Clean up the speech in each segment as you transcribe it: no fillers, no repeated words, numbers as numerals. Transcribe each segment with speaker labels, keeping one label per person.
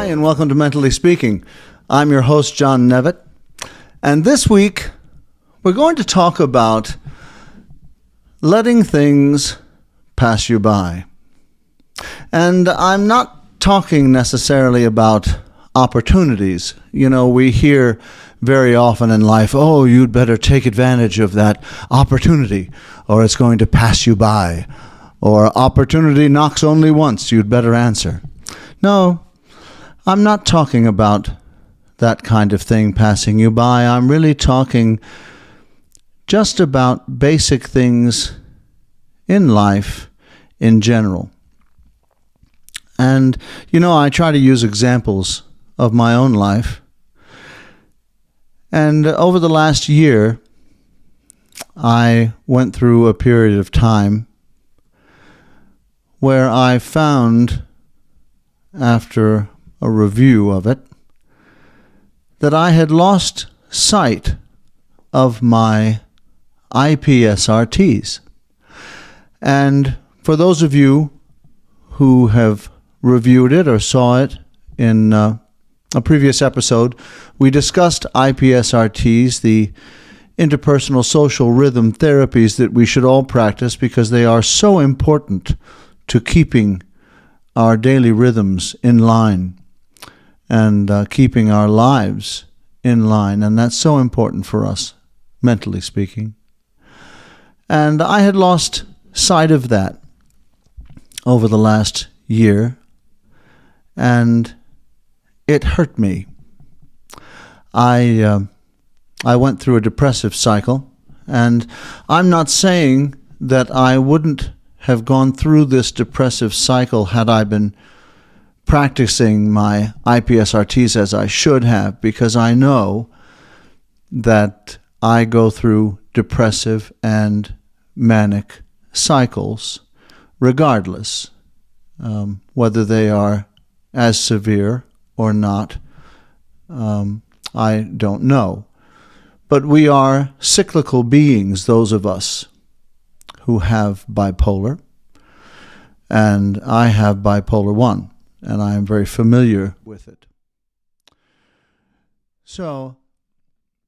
Speaker 1: and welcome to Mentally Speaking. I'm your host, John Nevitt, and this week we're going to talk about letting things pass you by. And I'm not talking necessarily about opportunities. You know, we hear very often in life, oh, you'd better take advantage of that opportunity, or it's going to pass you by, or opportunity knocks only once, you'd better answer. No, I'm not talking about that kind of thing passing you by. I'm really talking just about basic things in life in general. And, you know, I try to use examples of my own life. And over the last year, I went through a period of time where I found, after a review of it, that I had lost sight of my IPSRTs. And for those of you who have reviewed it or saw it in a previous episode, we discussed IPSRTs, the interpersonal social rhythm therapies that we should all practice because they are so important to keeping our daily rhythms in line and keeping our lives in line. And that's so important for us, mentally speaking. And I had lost sight of that over the last year, and it hurt me. I went through a depressive cycle, and I'm not saying that I wouldn't have gone through this depressive cycle had I been practicing my IPSRTs as I should have, because I know that I go through depressive and manic cycles regardless, whether they are as severe or not, I don't know. But we are cyclical beings, those of us who have bipolar, and I have bipolar 1, and I am very familiar with it. So,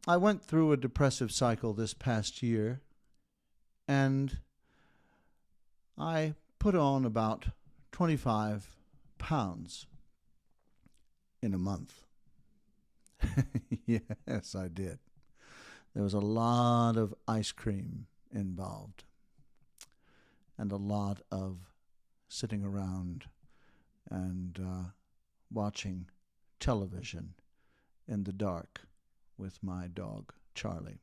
Speaker 1: I went through a depressive cycle this past year, and I put on about 25 pounds in a month. Yes, I did. There was a lot of ice cream involved and a lot of sitting around and watching television in the dark with my dog, Charlie.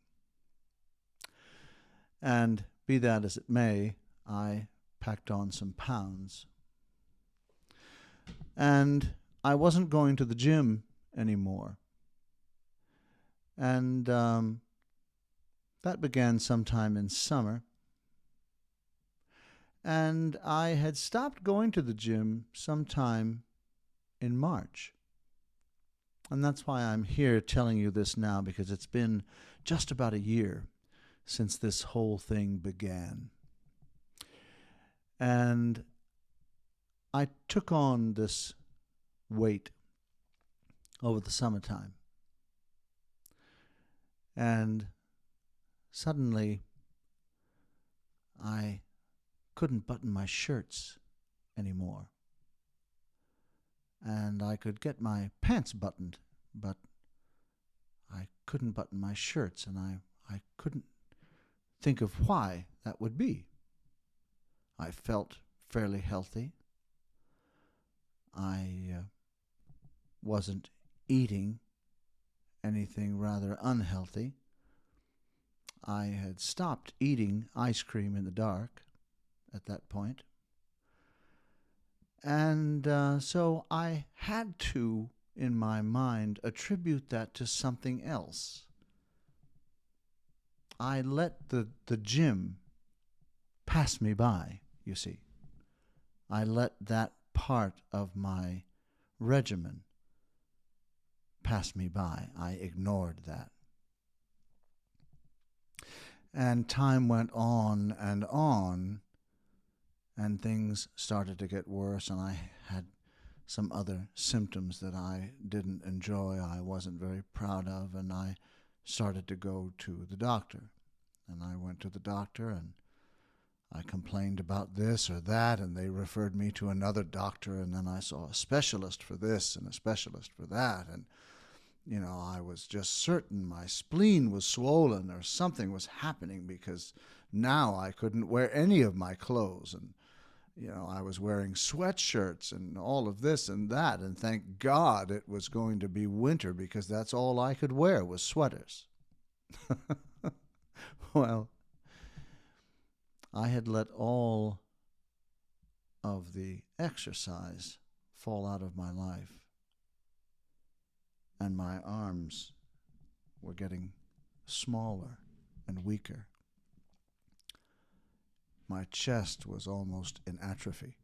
Speaker 1: And be that as it may, I packed on some pounds. And I wasn't going to the gym anymore. And that began sometime in summer. And I had stopped going to the gym sometime in March. And that's why I'm here telling you this now, because it's been just about a year since this whole thing began. And I took on this weight over the summertime. And suddenly, I couldn't button my shirts anymore. And I could get my pants buttoned, but I couldn't button my shirts, and I couldn't think of why that would be. I felt fairly healthy. I wasn't eating anything rather unhealthy. I had stopped eating ice cream in the dark at that point. And so I had to, in my mind, attribute that to something else. I let the gym pass me by, you see. I let that part of my regimen pass me by. I ignored that. And time went on, and things started to get worse, and I had some other symptoms that I didn't enjoy, I wasn't very proud of, and I started to go to the doctor. And I went to the doctor and I complained about this or that, and they referred me to another doctor, and then I saw a specialist for this and a specialist for that. And, I was just certain my spleen was swollen or something was happening, because now I couldn't wear any of my clothes. And, I was wearing sweatshirts and all of this and that. And thank God it was going to be winter, because that's all I could wear was sweaters. Well, I had let all of the exercise fall out of my life, and my arms were getting smaller and weaker. My chest was almost in atrophy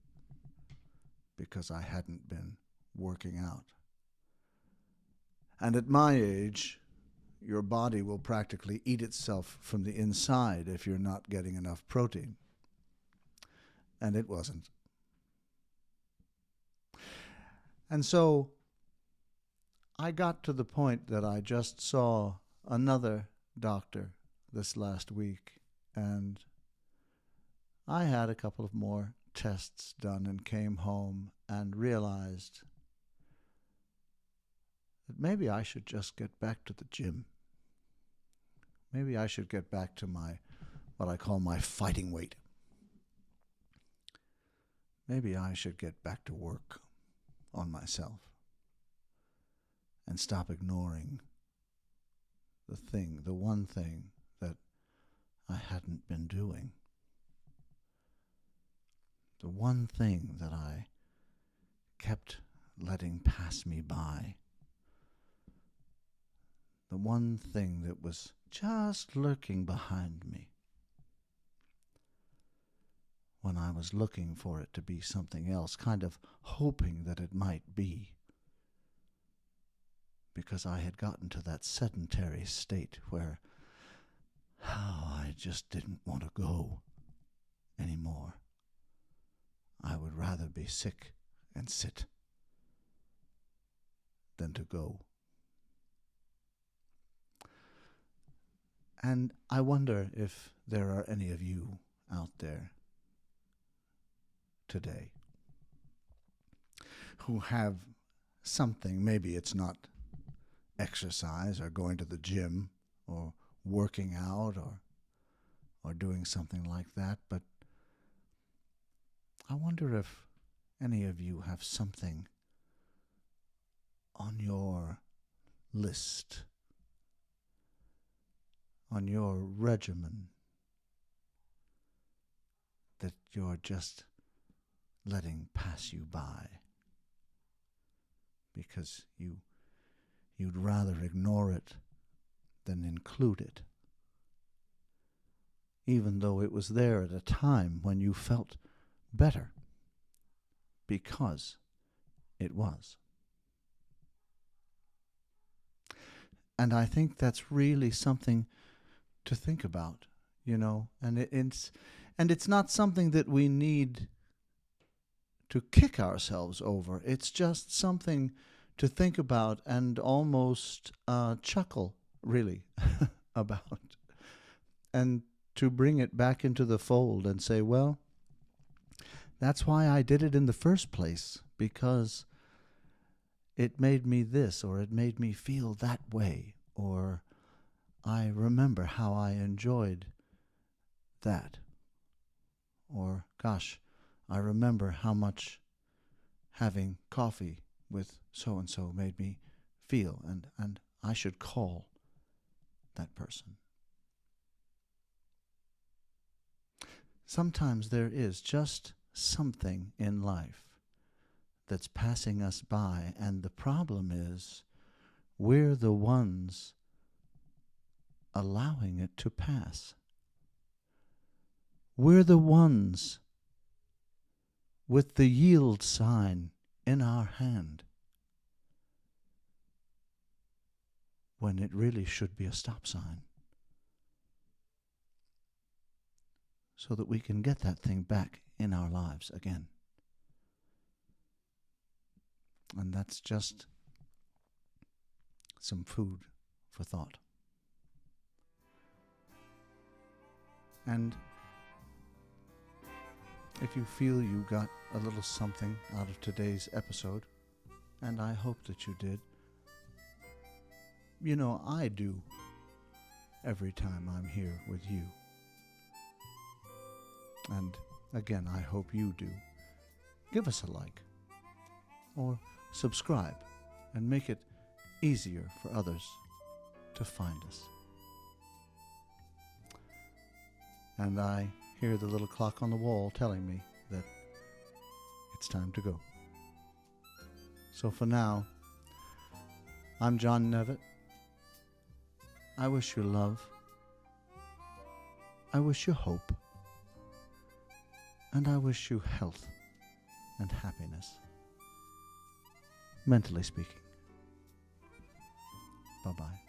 Speaker 1: because I hadn't been working out. And at my age, your body will practically eat itself from the inside if you're not getting enough protein. And it wasn't. And so I got to the point that I just saw another doctor this last week, and I had a couple of more tests done and came home and realized that maybe I should just get back to the gym. Maybe I should get back to what I call my fighting weight. Maybe I should get back to work on myself and stop ignoring the one thing that I hadn't been doing. The one thing that I kept letting pass me by. The one thing that was just lurking behind me when I was looking for it to be something else, kind of hoping that it might be. Because I had gotten to that sedentary state where I just didn't want to go anymore. I would rather be sick and sit than to go. And I wonder if there are any of you out there today who have something, maybe it's not exercise or going to the gym or working out or doing something like that, but I wonder if any of you have something on your list, on your regimen, that you're just letting pass you by because you'd rather ignore it than include it, even though it was there at a time when you felt better, because it was. And I think that's really something to think about, and it's not something that we need to kick ourselves over. It's just something to think about and almost chuckle, really, about, and to bring it back into the fold and say, well, that's why I did it in the first place, because it made me this, or it made me feel that way, or I remember how I enjoyed that, or gosh, I remember how much having coffee with so-and-so made me feel, and I should call that person. Sometimes there is just something in life that's passing us by, and the problem is we're the ones allowing it to pass. We're the ones with the yield sign in our hand when it really should be a stop sign, so that we can get that thing back in our lives again. And that's just some food for thought. And if you feel you got a little something out of today's episode, and I hope that you did, you know I do every time I'm here with you. And again, I hope you do. Give us a like or subscribe and make it easier for others to find us. And I hear the little clock on the wall telling me that it's time to go. So for now, I'm John Nevitt. I wish you love. I wish you hope. And I wish you health and happiness. Mentally speaking. Bye-bye.